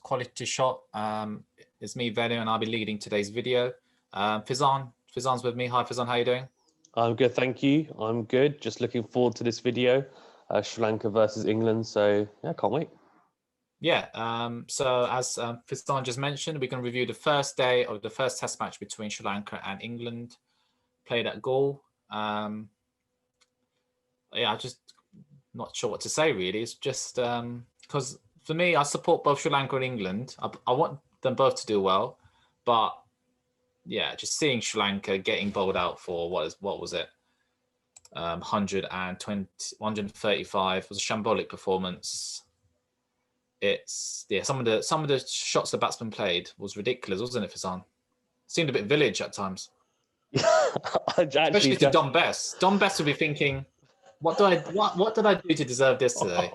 quality shot. It's me, Venu, and I'll be leading today's video. Fizan's with me. Hi, Fizan, how are you doing? I'm good, thank you. I'm good. Just looking forward to this video. Sri Lanka versus England. So yeah, can't wait. Yeah. So as Fizan just mentioned, we can review the first day of the first Test match between Sri Lanka and England, played at Galle. Yeah, I'm just not sure what to say really. It's just because for me, I support both Sri Lanka and England. I want them both to do well, but yeah, just seeing Sri Lanka getting bowled out for what was it? 135 was a shambolic performance. It's some of the shots the batsman played was ridiculous, wasn't it, Fizan? Seemed a bit village at times. Especially to Don Bess. Don Bess would be thinking, what did I do to deserve this today?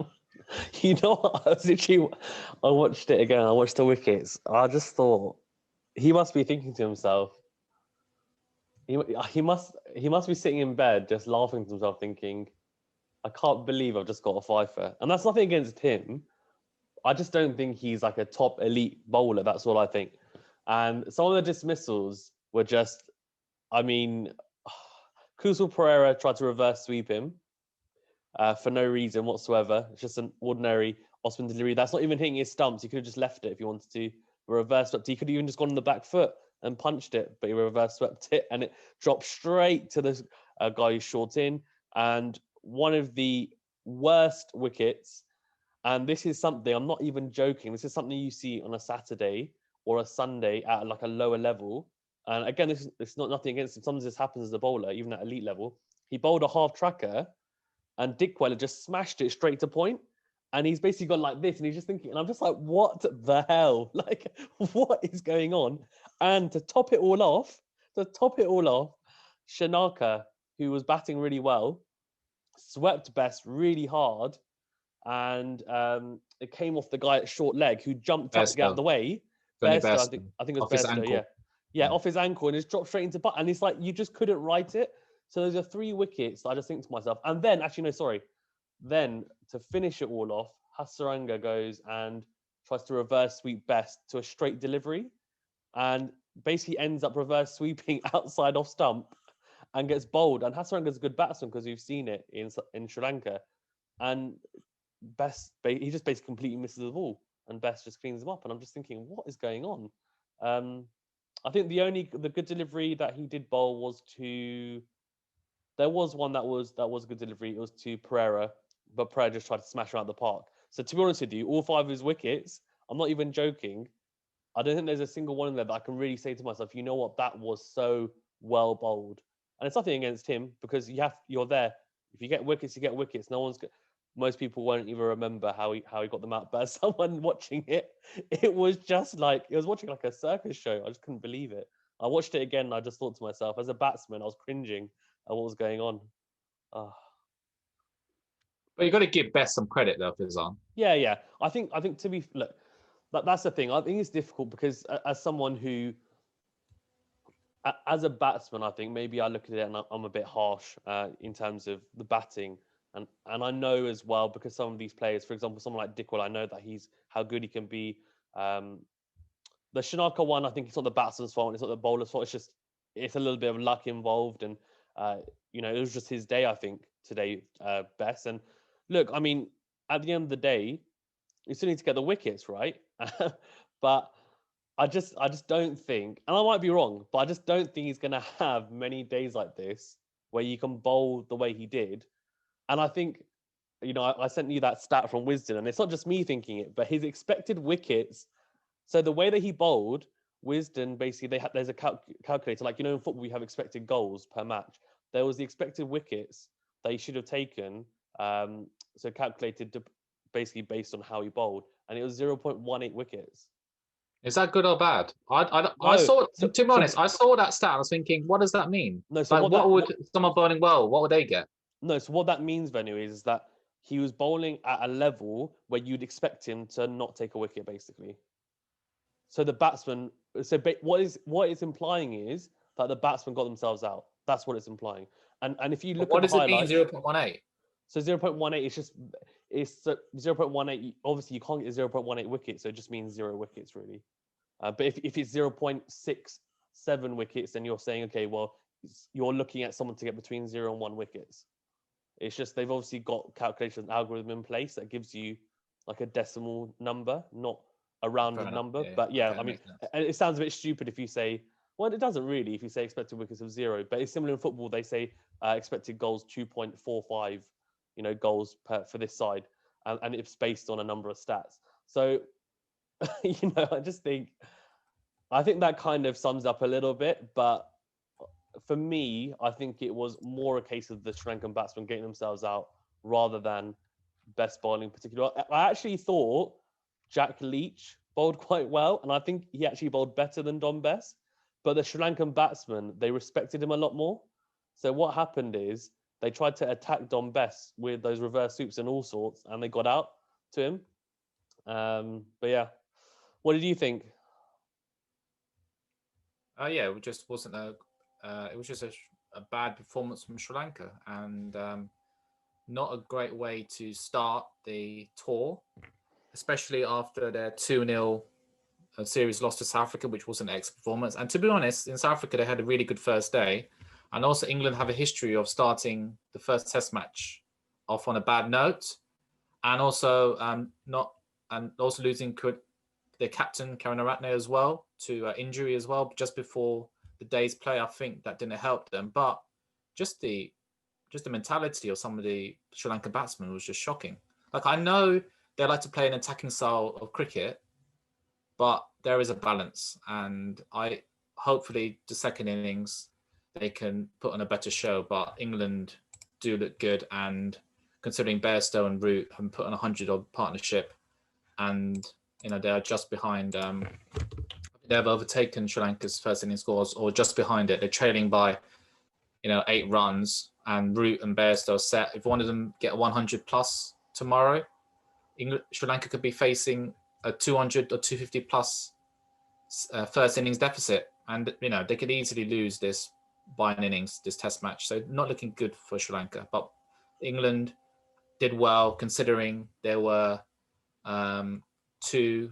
You know what? I watched it again. I watched the wickets. I just thought he must be thinking to himself. He must be sitting in bed just laughing to himself, thinking, I can't believe I've just got a fifer. And that's nothing against him. I just don't think he's like a top elite bowler. That's all I think. And some of the dismissals were just, I mean, Kusal Perera tried to reverse sweep him for no reason whatsoever. It's just an ordinary off-spin delivery. That's not even hitting his stumps. He could have just left it if he wanted to. Reverse swept. He could have even just gone on the back foot and punched it, but he reverse swept it and it dropped straight to the guy who's short in. And one of the worst wickets, and this is something, I'm not even joking, this is something you see on a Saturday or a Sunday at like a lower level. And again, it's not nothing against him. Sometimes this happens as a bowler, even at elite level. He bowled a half tracker and Dickweller just smashed it straight to point. And he's basically gone like this, and he's just thinking, and I'm just like, what the hell? Like, what is going on? And to top it all off, Shanaka, who was batting really well, swept Bess really hard, and it came off the guy at short leg who jumped up to get out of the way. Best, I think it was Best, yeah, off his ankle, and it's dropped straight into butt. And it's like, you just couldn't write it. So those are 3 wickets. I just think to myself, and then then to finish it all off, Hasaranga goes and tries to reverse sweep Best to a straight delivery, and basically ends up reverse sweeping outside off stump and gets bowled. And Hasaranga's a good batsman because we've seen it in Sri Lanka. And Best, he just basically completely misses the ball, and Best just cleans him up. And I'm just thinking, what is going on? I think the good delivery that he did bowl was to. There was one that was a good delivery. It was to Perera, but Perera just tried to smash him out of the park. So to be honest with you, all 5 of his wickets, I'm not even joking, I don't think there's a single one in there that I can really say to myself, you know what, that was so well bowled. And it's nothing against him, because you're there. If you get wickets, you get wickets. Most people won't even remember how he got them out. But as someone watching it, it was watching like a circus show. I just couldn't believe it. I watched it again and I just thought to myself, as a batsman, I was cringing at what was going on. But you've got to give Bess some credit though, Fizan. Yeah. I think that's the thing. I think it's difficult because as someone who, as a batsman, I think maybe I look at it and I'm a bit harsh in terms of the batting. And I know as well, because some of these players, for example, someone like Dickwell, I know that how good he can be. The Shanaka one, I think it's not the batsman's fault, it's not the bowler's fault. It's a little bit of luck involved, and it was just his day, I think, today, Bess. And look, I mean, at the end of the day, you still need to get the wickets, right? But I just don't think, and I might be wrong, but I just don't think he's going to have many days like this where you can bowl the way he did. And I think, I sent you that stat from Wisden, and it's not just me thinking it, but his expected wickets. So the way that he bowled, Wisden, basically, there's a calculator, like, in football, we have expected goals per match. There was the expected wickets that he should have taken, so calculated basically based on how he bowled, and it was 0.18 wickets. Is that good or bad? I saw, to be honest, I saw that stat. I was thinking, what does that mean? No, so someone bowling well, what would they get? No, so what that means, Venu, is that he was bowling at a level where you'd expect him to not take a wicket, basically. So the batsman, what it's implying is that the batsman got themselves out. That's what it's implying. And if you look at the highlights, what does it mean, 0.18? So 0.18 is it's 0.18. Obviously, you can't get 0.18 wickets, so it just means 0 wickets, really. But if it's 0.67 wickets, then you're saying, okay, well, you're looking at someone to get between 0 and 1 wickets. It's just they've obviously got calculation algorithm in place that gives you like a decimal number, not a rounded number. Yeah, but yeah, okay, I mean, it sounds a bit stupid if you say, well, it doesn't really if you say expected wickets of 0, but it's similar in football. They say expected goals 2.45, goals for this side, and it's based on a number of stats. So, I think that kind of sums up a little bit, but for me, I think it was more a case of the Sri Lankan batsmen getting themselves out rather than best bowling in particular. I actually thought Jack Leach bowled quite well, and I think he actually bowled better than Dom Bess. But the Sri Lankan batsmen, they respected him a lot more. So what happened is they tried to attack Dom Bess with those reverse sweeps and all sorts, and they got out to him. But yeah, what did you think? Yeah, it just wasn't it was just a bad performance from Sri Lanka, and not a great way to start the tour, especially after their 2-0 series loss to South Africa, which was an excellent performance. And to be honest, in South Africa, they had a really good first day. And also England have a history of starting the first test match off on a bad note, and also losing their captain, Karunaratne, as well, to injury as well, just before the day's play. I think that didn't help them. But just the mentality of some of the Sri Lankan batsmen was just shocking. Like, I know they like to play an attacking style of cricket, but there is a balance. And hopefully the second innings, they can put on a better show. But England do look good. And considering Bairstow and Root have put on 100-odd partnership, and they are just behind. They have overtaken Sri Lanka's first inning scores, or just behind it. They're trailing by, 8 runs, and Root and Bairstow set. If one of them get 100 plus tomorrow, Sri Lanka could be facing a 200 or 250 plus first innings deficit, and they could easily lose this by an innings, this test match. So not looking good for Sri Lanka. But England did well, considering there were 2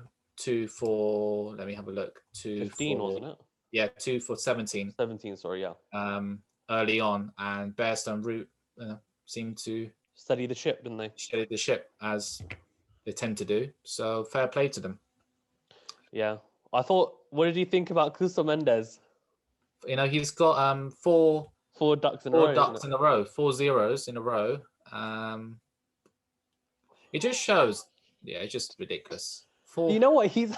for, let me have a look, 15, wasn't it? Yeah, 2 for 17. 17, sorry, yeah. Early on, and Bairstow and Root seemed to steady the ship, didn't they? Steady the ship, as they tend to do. So fair play to them. Yeah, I thought. What did you think about Kusa Mendes? He's got four ducks in a row. 4 zeros in a row. It just shows. Yeah, it's just ridiculous. You know what? He's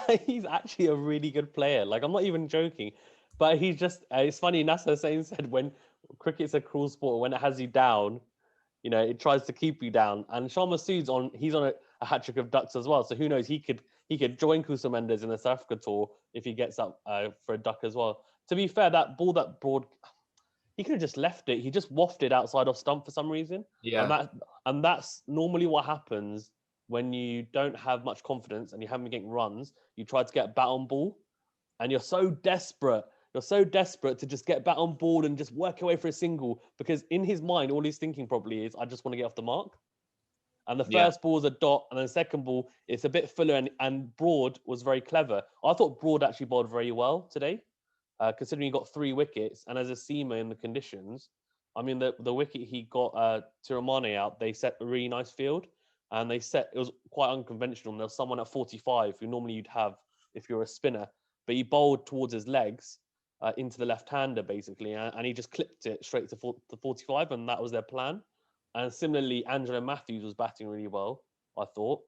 actually a really good player. Like, I'm not even joking. But he's just, it's funny, Nasser said when cricket's a cruel sport, when it has you down, it tries to keep you down. And Sharma Sood's he's on a hat-trick of ducks as well. So who knows, he could join Kusa Mendes in the South Africa tour if he gets up for a duck as well. To be fair, that ball that Broad, he could have just left it. He just wafted outside off stump for some reason. Yeah. And that's normally what happens when you don't have much confidence and you haven't been getting runs. You try to get bat on ball, and you're so desperate. You're so desperate to just get bat on ball and just work your way for a single, because in his mind, all he's thinking probably is, I just want to get off the mark. And the first ball is a dot, and then the second ball, it's a bit fuller, and Broad was very clever. I thought Broad actually bowled very well today, considering he got 3 wickets. And as a seamer in the conditions, I mean, the wicket he got Tiramane out, they set a really nice field. And it was quite unconventional. There was someone at 45 who normally you'd have if you're a spinner, but he bowled towards his legs into the left-hander, basically, and he just clipped it straight to 45, and that was their plan. And similarly, Angelo Matthews was batting really well, I thought,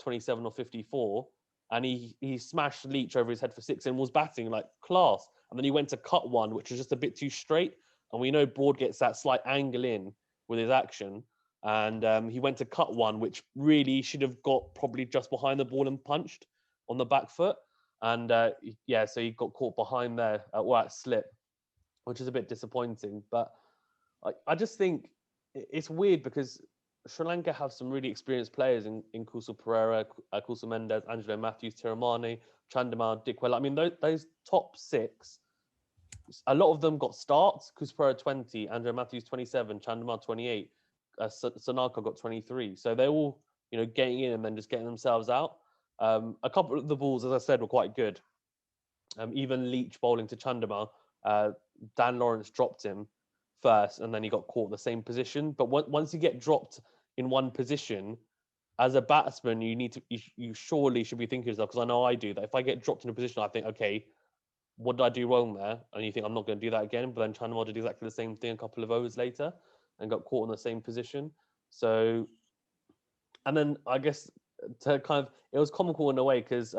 27 or 54, and he smashed Leach over his head for 6 and was batting like class. And then he went to cut one, which was just a bit too straight, and we know Broad gets that slight angle in with his action. And he went to cut one, which really should have got probably just behind the ball and punched on the back foot. And so he got caught behind there at slip, which is a bit disappointing. But I just think it's weird because Sri Lanka have some really experienced players in Kusal Perera, Kusa Mendes, Angelo Matthews, Tiramane, Chandimal, Dickwell. I mean, those top 6, a lot of them got starts. Kusa Perera 20, Angelo Matthews 27, Chandimal 28. Sanaka got 23. So they're all getting in and then just getting themselves out. A couple of the balls, as I said, were quite good. Even Leach bowling to Chandama, Dan Lawrence dropped him first, and then he got caught in the same position. But once you get dropped in one position, as a batsman, you surely should be thinking to yourself, because I know I do, that if I get dropped in a position, I think, okay, what did I do wrong there? And you think, I'm not going to do that again. But then Chandama did exactly the same thing a couple of overs later and got caught in the same position. So, and then I guess it was comical in a way, because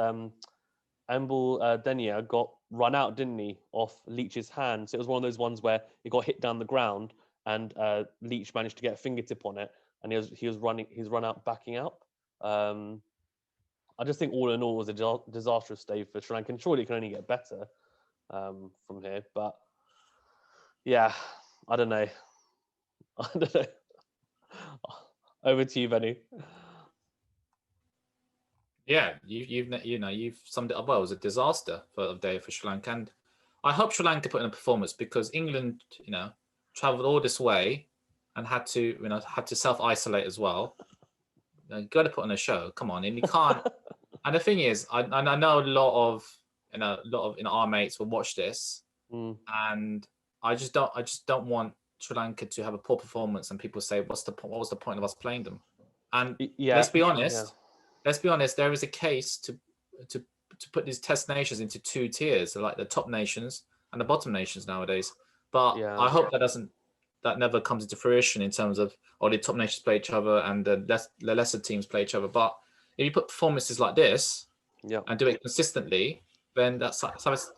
Denia got run out, didn't he, off Leach's hand. So it was one of those ones where he got hit down the ground, and Leach managed to get a fingertip on it, and he's run out backing out. I just think all in all it was a disastrous day for Sri Lanka, and surely it can only get better from here. But yeah, I don't know. Over to you, Venu. Yeah, you've summed it up well. It was a disaster for a day for Sri Lanka, and I hope Sri Lanka put in a performance, because England, travelled all this way and had to self-isolate as well. You got to put on a show. Come on, and you can't. And the thing is, I know a lot of our mates will watch this, and I just don't want Sri Lanka to have a poor performance and people say, what was the point of us playing them? And let's be honest. There is a case to put these test nations into two tiers, like the top nations and the bottom nations nowadays. But I hope that never comes into fruition in terms of the top nations play each other and the lesser teams play each other. But if you put performances like this and do it consistently, then that's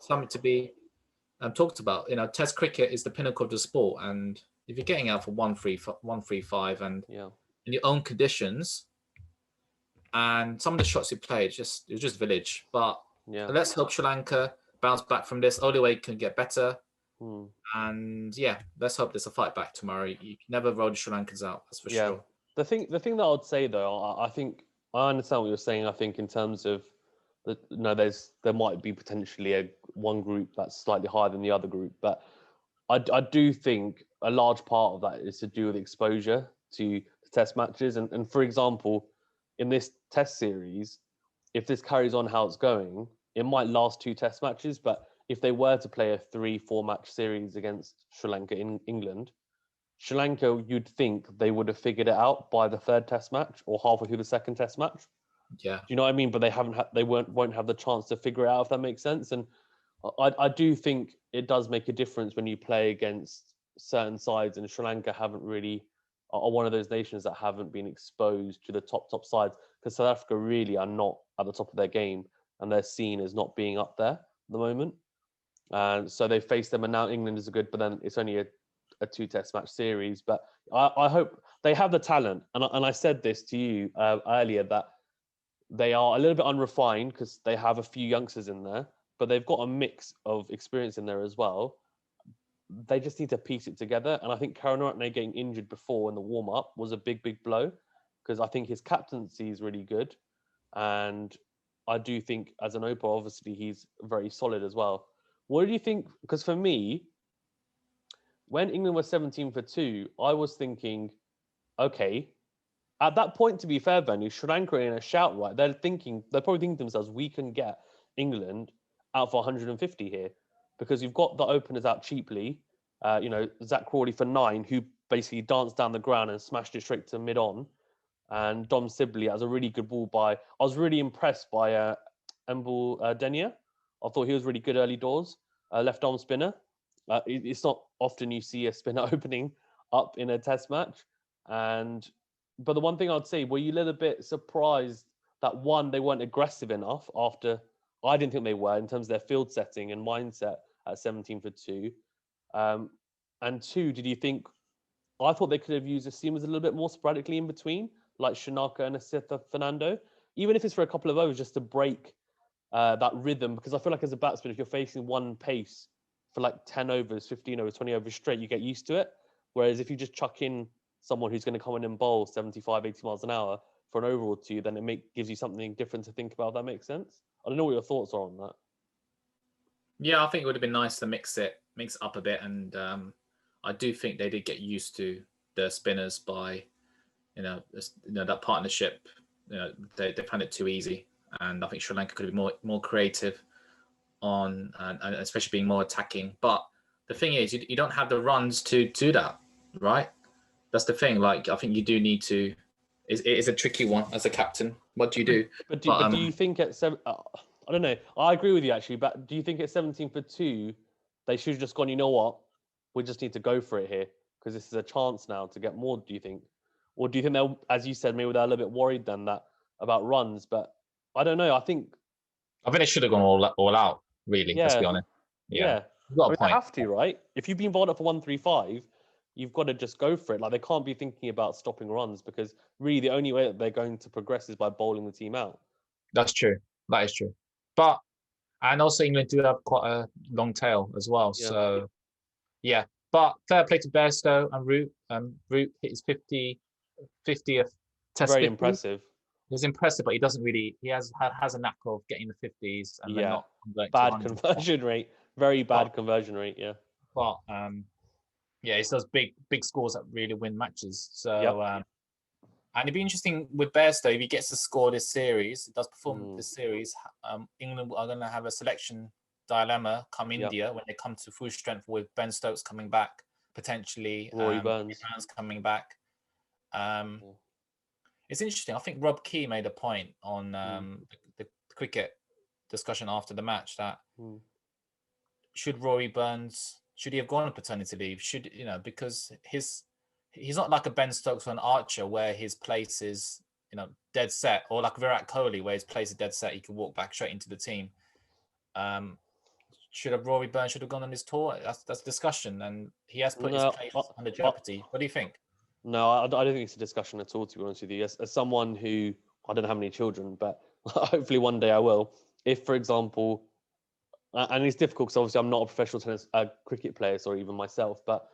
something to be talked about. Test cricket is the pinnacle of the sport, and if you're getting out for 135 and in your own conditions, and some of the shots he played, it was just village. But let's hope Sri Lanka bounce back from this. Only way can get better. And let's hope there's a fight back tomorrow. You never roll the Sri Lankans out, that's for sure. The thing that I would say though, I think I understand what you're saying. I think in terms of there might be potentially one group that's slightly higher than the other group, but I do think a large part of that is to do with exposure to the test matches. And for example, in this test series, if this carries on how it's going, it might last 2 test matches. But if they were to play a 3-4 match series against Sri Lanka in England, Sri Lanka, you'd think they would have figured it out by the 3rd test match or halfway through the 2nd test match. Yeah. Do you know what I mean? But they won't have the chance to figure it out, if that makes sense. And I do think it does make a difference when you play against certain sides, and Sri Lanka are one of those nations that haven't been exposed to the top sides, because South Africa really are not at the top of their game, and they're seen as not being up there at the moment. And so they face them, and now England is good, but then it's only a 2 test match series. But I hope they have the talent, and I said this to you earlier, that they are a little bit unrefined because they have a few youngsters in there, but they've got a mix of experience in there as well. They just need to piece it together. And I think Karunaratne getting injured before in the warm-up was a big blow, because I think his captaincy is really good. And I do think as an opener, obviously, he's very solid as well. What do you think? Because for me, when England was 17 for 2, I was thinking, okay, at that point, to be fair, Venu, Sri Lanka in a shout, right? They're probably thinking to themselves, we can get England out for 150 here, because you've got the openers out cheaply. Zach Crawley for 9, who basically danced down the ground and smashed it straight to mid-on. And Dom Sibley has a really good ball I was really impressed by Denia. I thought he was really good early doors. Left arm spinner. It's not often you see a spinner opening up in a test match. But the one thing I'd say, were you a little bit surprised that, one, they weren't aggressive enough after? I didn't think they were in terms of their field setting and mindset at 17 for 2. And 2, did you think? I thought they could have used the seamers a little bit more sporadically in between, like Shanaka and Asitha Fernando, even if it's for a couple of overs, just to break that rhythm. Because I feel like as a batsman, if you're facing one pace for like 10 overs, 15 overs, 20 overs straight, you get used to it. Whereas if you just chuck in someone who's going to come in and bowl 75, 80 miles an hour for an over or two, then it gives you something different to think about. If that makes sense. I don't know what your thoughts are on that. Yeah, I think it would have been nice to mix it up a bit, and I do think they did get used to the spinners by that partnership they found it too easy, and I think Sri Lanka could be more creative on, and especially being more attacking. But the thing is, you don't have the runs to do that, right? That's the thing. Like, I think you do need to. It is a tricky one as a captain. What do you do? But do you think at seven? I don't know. I agree with you actually, but do you think at 17 for 2, they should have just gone? You know what? We just need to go for it here because this is a chance now to get more. Do you think, or do you think they'll, as you said, maybe they're a little bit worried then that about runs? But I don't know. I think they should have gone all out. Really, let's be honest. Yeah. You've got a point. They have to, right? If you've been bowled up for 135, you've got to just go for it. Like, they can't be thinking about stopping runs because really the only way that they're going to progress is by bowling the team out. That's true. That is true. But, and also England do have quite a long tail as well. Yeah. So, yeah. But fair play to Bairstow and Root. Root hit his 50th test. Very impressive. It's impressive, but he doesn't really. He has a knack of getting the 50s and then not bad conversion rate. Very bad conversion rate. Yeah. But it's those big scores that really win matches. So and it'd be interesting with Bairstow if he gets to score this series, does perform this series. England are going to have a selection dilemma come India when they come to full strength with Ben Stokes coming back, potentially Rory Burns coming back. It's interesting. I think Rob Key made a point on the cricket discussion after the match that should Rory Burns, should he have gone on paternity leave? Because he's not like a Ben Stokes or an Archer where his place is dead set, or like Virat Kohli where his place is dead set. He can walk back straight into the team. Rory Burns should have gone on his tour? That's a discussion, and he has put his place under jeopardy. What do you think? No, I don't think it's a discussion at all, to be honest with you. As someone who, I don't have any children, but hopefully one day I will. If, for example, and it's difficult because obviously I'm not a professional cricket player, or even myself, but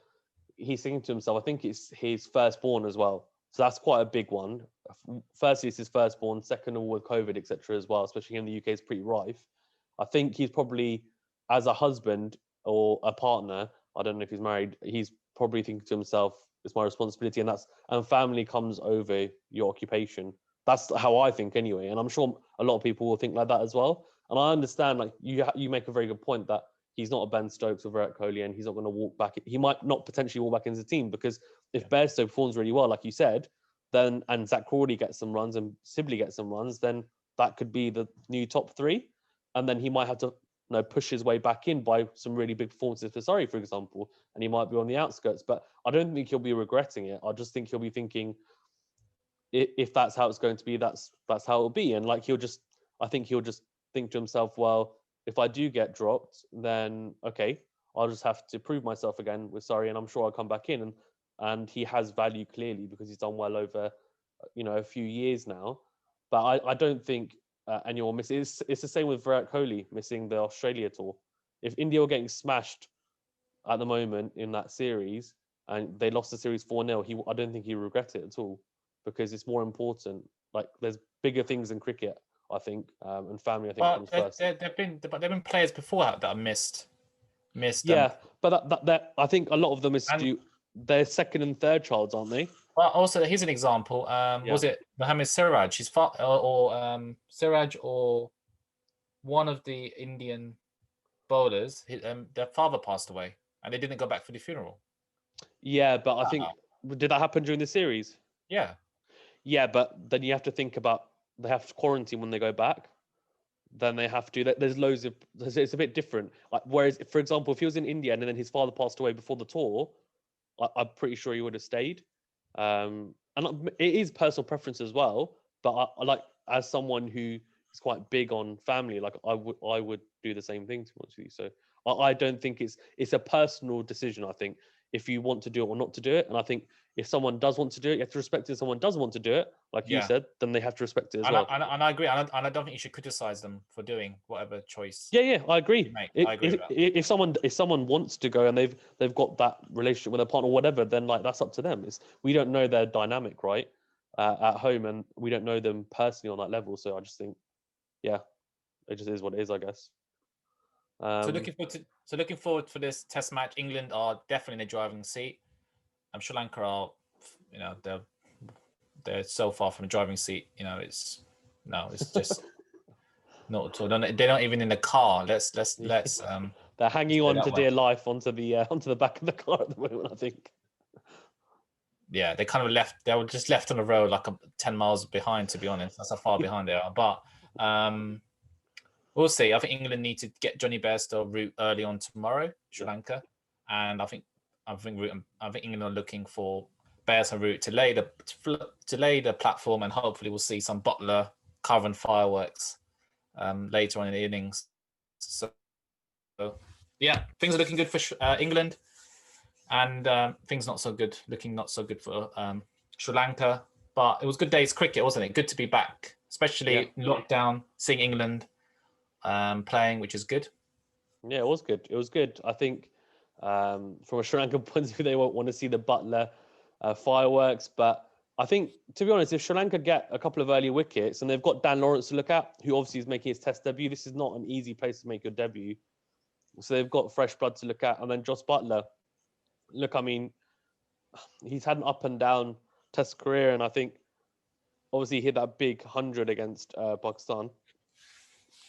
he's thinking to himself, I think it's his firstborn as well. So that's quite a big one. Firstly, it's his firstborn. Second of all, with COVID, etc. as well, especially in the UK, is pretty rife. I think he's probably, as a husband or a partner, I don't know if he's married, he's probably thinking to himself, it's my responsibility, and family comes over your occupation. That's how I think anyway, and I'm sure a lot of people will think like that as well. And I understand, like you make a very good point that he's not a Ben Stokes or Virat Kohli, and he's not going to walk back. He might not potentially walk back into the team because if Bairstow performs really well, like you said, then and Zach Crawley gets some runs and Sibley gets some runs, then that could be the new top 3, and then he might have to push his way back in by some really big performances for Surrey, for example, and he might be on the outskirts. But I don't think he'll be regretting it. I just think he'll be thinking, if that's how it's going to be, that's how it'll be. And like I think he'll just think to himself, well, if I do get dropped, then okay, I'll just have to prove myself again with Surrey, and I'm sure I'll come back in. And he has value clearly because he's done well over, a few years now. But I don't think anyone misses. It's the same with Virat Kohli missing the Australia tour. If India were getting smashed at the moment in that series and they lost the series 4-0, I don't think he would regret it at all because it's more important. Like, there's bigger things in cricket, I think, and family, I think, comes first. There've been players before that have missed. Yeah, but that I think a lot of them is their second and third childs, aren't they? Well, also here's an example. Was it Mohammad Siraj? His Siraj or one of the Indian bowlers. Their father passed away, and they didn't go back for the funeral. Yeah, but I think did that happen during the series? Yeah. Yeah, but then you have to think about they have to quarantine when they go back. Then they have to. There's loads of. It's a bit different. Like, whereas, for example, if he was in India and then his father passed away before the tour, I'm pretty sure he would have stayed. And it is personal preference as well. But I like, as someone who is quite big on family, like I would do the same thing, to be honest with you. So I don't think it's a personal decision. I think if you want to do it or not to do it, and I think if someone does want to do it, you have to respect it. If someone doesn't want to do it, like you said, then they have to respect it as well. And I agree. And I don't think you should criticize them for doing whatever choice. Yeah, I agree. I agree with that. If someone wants to go and they've got that relationship with their partner or whatever, then like that's up to them. We don't know their dynamic, right, at home, and we don't know them personally on that level. So I just think, yeah, it just is what it is, I guess. So looking forward for this Test match. England are definitely in the driving seat. Sri Lanka are, they're so far from the driving seat. You know, it's just not at all. They're not even in the car. Let's they're hanging on to dear life onto the back of the car at the moment, I think. Yeah, they kind of they were just left on the road like 10 miles behind, to be honest. That's how far behind they are. But we'll see. I think England need to get Johnny Bairstow route early on tomorrow, Sri Lanka, and I think England are looking for Bairstow route to lay the platform, and hopefully we'll see some Butler carbon fireworks later on in the innings. So yeah, things are looking good for England. And things looking not so good for Sri Lanka. But it was good day's cricket, wasn't it? Good to be back, especially in lockdown, seeing England playing, which is good. Yeah, it was good. It was good. I think from a Sri Lankan point of view, they won't want to see the Butler fireworks. But I think, to be honest, if Sri Lanka get a couple of early wickets, and they've got Dan Lawrence to look at, who obviously is making his Test debut, this is not an easy place to make your debut. So they've got fresh blood to look at. And then Jos Buttler. Look, I mean, he's had an up and down Test career, and I think obviously he hit that big 100 against Pakistan.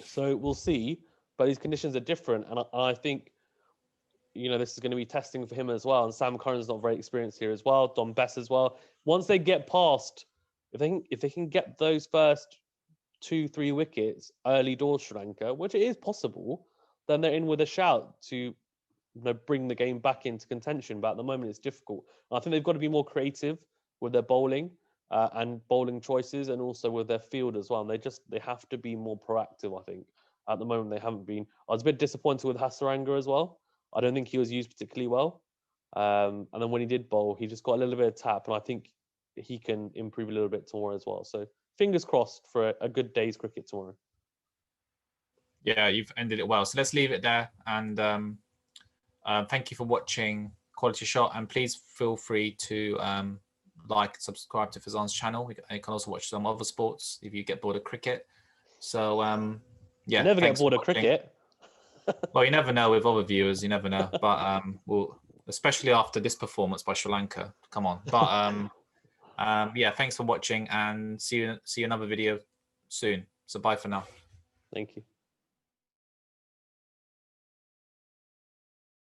So we'll see, but these conditions are different, and I think this is going to be testing for him as well. And Sam Curran's not very experienced here as well. Dom Bess as well. Once they get past, if they can get those first 2-3 wickets early doors, Sri Lanka, which it is possible, then they're in with a shout to bring the game back into contention. But at the moment, it's difficult. And I think they've got to be more creative with their bowling and bowling choices, and also with their field as well. And they have to be more proactive. I think at the moment they haven't been. I was a bit disappointed with Hasaranga as well. I don't think he was used particularly well. And then when he did bowl, he just got a little bit of tap, and I think he can improve a little bit tomorrow as well. So fingers crossed for a good day's cricket tomorrow. Yeah, you've ended it well. So let's leave it there. And thank you for watching Quality Shot. And please feel free to like and subscribe to Fazan's channel. You can also watch some other sports if you get bored of cricket. So yeah, never get bored of cricket. Well, you never know with other viewers. You never know. But we'll, especially after this performance by Sri Lanka. Come on. But yeah, thanks for watching, and see you another video soon. So bye for now. Thank you.